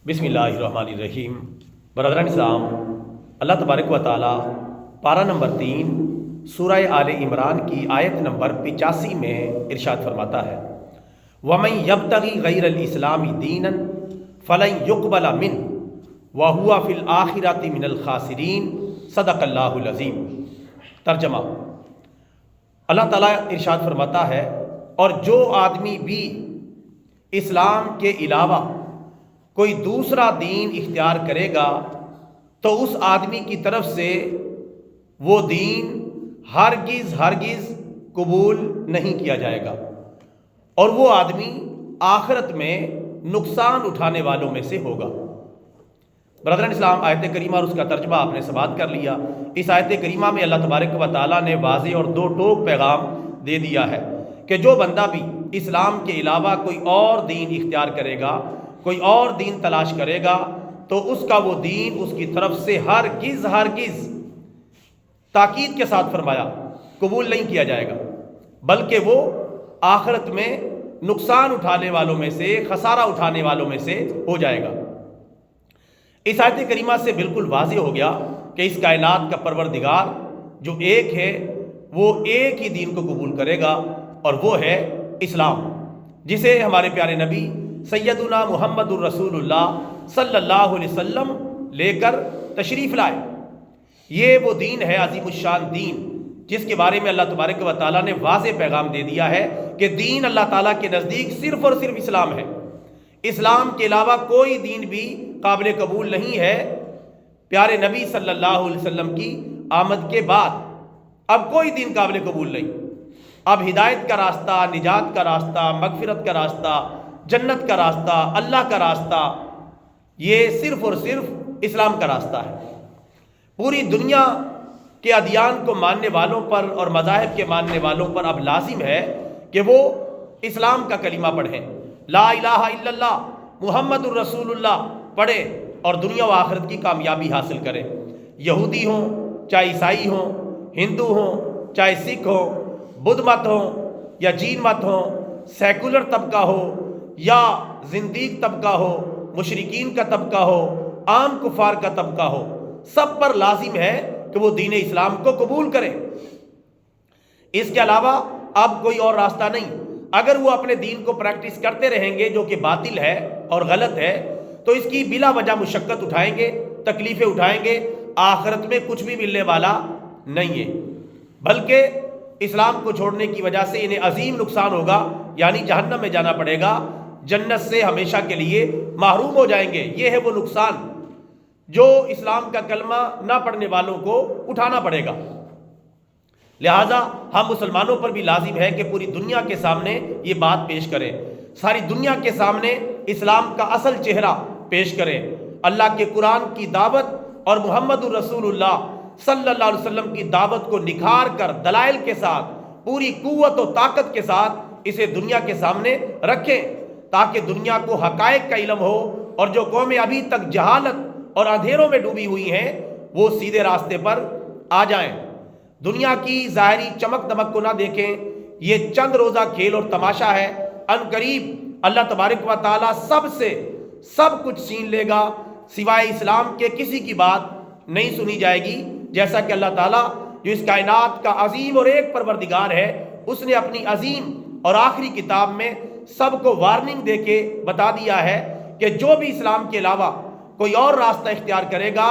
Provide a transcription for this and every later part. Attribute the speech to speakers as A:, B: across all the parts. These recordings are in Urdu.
A: بسم اللہ الرحمن الرحیم۔ برادران اسلام، اللہ تبارک و تعالی پارہ نمبر 3 سورہ آل عمران کی آیت نمبر 85 میں ارشاد فرماتا ہے، وَمَن يَبْتَغِ غَيْرَ الْإِسْلَامِ دِينًا فَلَن يُقْبَلَ مِنْهُ وَهُوَ فِي الْآخِرَةِ مِنَ الْخَاسِرِينَ صدق اللہ العظیم۔ ترجمہ: اللہ تعالیٰ ارشاد فرماتا ہے، اور جو آدمی بھی اسلام کے علاوہ کوئی دوسرا دین اختیار کرے گا تو اس آدمی کی طرف سے وہ دین ہرگز قبول نہیں کیا جائے گا، اور وہ آدمی آخرت میں نقصان اٹھانے والوں میں سے ہوگا۔ برادران اسلام، آیت کریمہ اور اس کا ترجمہ آپ نے سماعت کر لیا۔ اس آیت کریمہ میں اللہ تبارک و تعالیٰ نے واضح اور دو ٹوک پیغام دے دیا ہے کہ جو بندہ بھی اسلام کے علاوہ کوئی اور دین اختیار کرے گا، کوئی اور دین تلاش کرے گا، تو اس کا وہ دین اس کی طرف سے ہرگز تاکید کے ساتھ فرمایا قبول نہیں کیا جائے گا، بلکہ وہ آخرت میں نقصان اٹھانے والوں میں سے، خسارہ اٹھانے والوں میں سے ہو جائے گا۔ اس آیت کریمہ سے بالکل واضح ہو گیا کہ اس کائنات کا پروردگار جو ایک ہے، وہ ایک ہی دین کو قبول کرے گا، اور وہ ہے اسلام، جسے ہمارے پیارے نبی سیدنا محمد الرسول اللہ صلی اللہ علیہ وسلم لے کر تشریف لائے۔ یہ وہ دین ہے، عظیم الشان دین، جس کے بارے میں اللہ تبارک و تعالیٰ نے واضح پیغام دے دیا ہے کہ دین اللہ تعالیٰ کے نزدیک صرف اور صرف اسلام ہے۔ اسلام کے علاوہ کوئی دین بھی قابل قبول نہیں ہے۔ پیارے نبی صلی اللہ علیہ وسلم کی آمد کے بعد اب کوئی دین قابل قبول نہیں۔ اب ہدایت کا راستہ، نجات کا راستہ، مغفرت کا راستہ، جنت کا راستہ، اللہ کا راستہ، یہ صرف اور صرف اسلام کا راستہ ہے۔ پوری دنیا کے ادیان کو ماننے والوں پر اور مذاہب کے ماننے والوں پر اب لازم ہے کہ وہ اسلام کا کلمہ پڑھیں، لا الہ الا اللہ محمد الرسول اللہ پڑھیں، اور دنیا و آخرت کی کامیابی حاصل کریں۔ یہودی ہوں، چاہے عیسائی ہوں، ہندو ہوں، چاہے سکھ ہوں، بدھ مت ہوں یا جین مت ہوں، سیکولر طبقہ ہو یا زندیق طبقہ ہو، مشرکین کا طبقہ ہو، عام کفار کا طبقہ ہو، سب پر لازم ہے کہ وہ دین اسلام کو قبول کریں۔ اس کے علاوہ اب کوئی اور راستہ نہیں۔ اگر وہ اپنے دین کو پریکٹس کرتے رہیں گے جو کہ باطل ہے اور غلط ہے، تو اس کی بلا وجہ مشقت اٹھائیں گے، تکلیفیں اٹھائیں گے، آخرت میں کچھ بھی ملنے والا نہیں ہے، بلکہ اسلام کو چھوڑنے کی وجہ سے انہیں عظیم نقصان ہوگا، یعنی جہنم میں جانا پڑے گا، جنت سے ہمیشہ کے لیے محروم ہو جائیں گے۔ یہ ہے وہ نقصان جو اسلام کا کلمہ نہ پڑھنے والوں کو اٹھانا پڑے گا۔ لہٰذا ہم مسلمانوں پر بھی لازم ہے کہ پوری دنیا کے سامنے یہ بات پیش کریں، ساری دنیا کے سامنے اسلام کا اصل چہرہ پیش کریں، اللہ کے قرآن کی دعوت اور محمد الرسول اللہ صلی اللہ علیہ وسلم کی دعوت کو نکھار کر دلائل کے ساتھ، پوری قوت و طاقت کے ساتھ اسے دنیا کے سامنے رکھیں، تاکہ دنیا کو حقائق کا علم ہو، اور جو قومیں ابھی تک جہالت اور اندھیروں میں ڈوبی ہوئی ہیں وہ سیدھے راستے پر آ جائیں، دنیا کی ظاہری چمک دمک کو نہ دیکھیں۔ یہ چند روزہ کھیل اور تماشا ہے، ان قریب اللہ تبارک و تعالیٰ سب کچھ چھین لے گا، سوائے اسلام کے کسی کی بات نہیں سنی جائے گی۔ جیسا کہ اللہ تعالیٰ جو اس کائنات کا عظیم اور ایک پروردگار ہے، اس نے اپنی عظیم اور آخری کتاب میں سب کو وارننگ دے کے بتا دیا ہے کہ جو بھی اسلام کے علاوہ کوئی اور راستہ اختیار کرے گا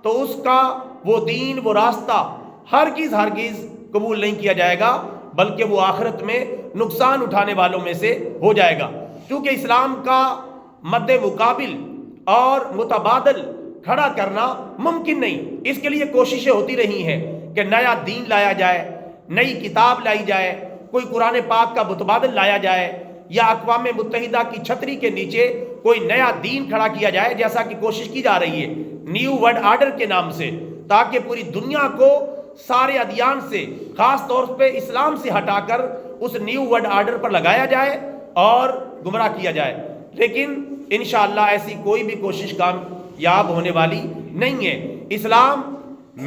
A: تو اس کا وہ دین، وہ راستہ ہرگز قبول نہیں کیا جائے گا، بلکہ وہ آخرت میں نقصان اٹھانے والوں میں سے ہو جائے گا۔ کیونکہ اسلام کا مد مقابل اور متبادل کھڑا کرنا ممکن نہیں۔ اس کے لیے کوششیں ہوتی رہی ہیں کہ نیا دین لایا جائے، نئی کتاب لائی جائے، کوئی قرآن پاک کا متبادل لایا جائے، یا اقوام متحدہ کی چھتری کے نیچے کوئی نیا دین کھڑا کیا جائے، جیسا کہ کوشش کی جا رہی ہے نیو ورلڈ آرڈر کے نام سے، تاکہ پوری دنیا کو سارے ادیان سے، خاص طور پہ اسلام سے ہٹا کر اس نیو ورلڈ آرڈر پر لگایا جائے اور گمراہ کیا جائے۔ لیکن انشاءاللہ ایسی کوئی بھی کوشش کامیاب ہونے والی نہیں ہے۔ اسلام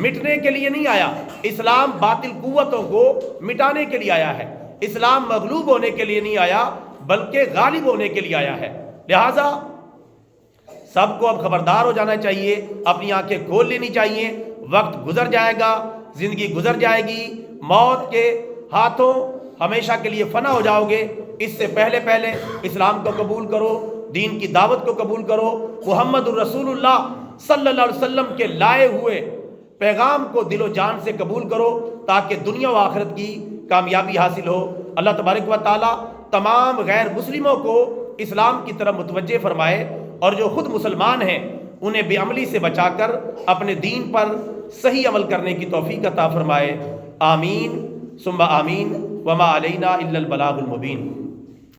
A: مٹنے کے لیے نہیں آیا، اسلام باطل قوتوں کو مٹانے کے لیے آیا ہے۔ اسلام مغلوب ہونے کے لیے نہیں آیا، بلکہ غالب ہونے کے لیے آیا ہے۔ لہٰذا سب کو اب خبردار ہو جانا چاہیے، اپنی آنکھیں کھول لینی چاہیے، وقت گزر جائے گا، زندگی گزر جائے گی، موت کے ہاتھوں ہمیشہ کے لیے فنا ہو جاؤ گے۔ اس سے پہلے اسلام کو قبول کرو، دین کی دعوت کو قبول کرو، محمد الرسول اللہ صلی اللہ علیہ وسلم کے لائے ہوئے پیغام کو دل و جان سے قبول کرو، تاکہ دنیا و آخرت کی کامیابی حاصل ہو۔ اللہ تبارک و تعالی تمام غیر مسلموں کو اسلام کی طرف متوجہ فرمائے، اور جو خود مسلمان ہیں انہیں بے عملی سے بچا کر اپنے دین پر صحیح عمل کرنے کی توفیق عطا فرمائے۔ آمین ثم آمین، وما علینا الا البلاغ المبین۔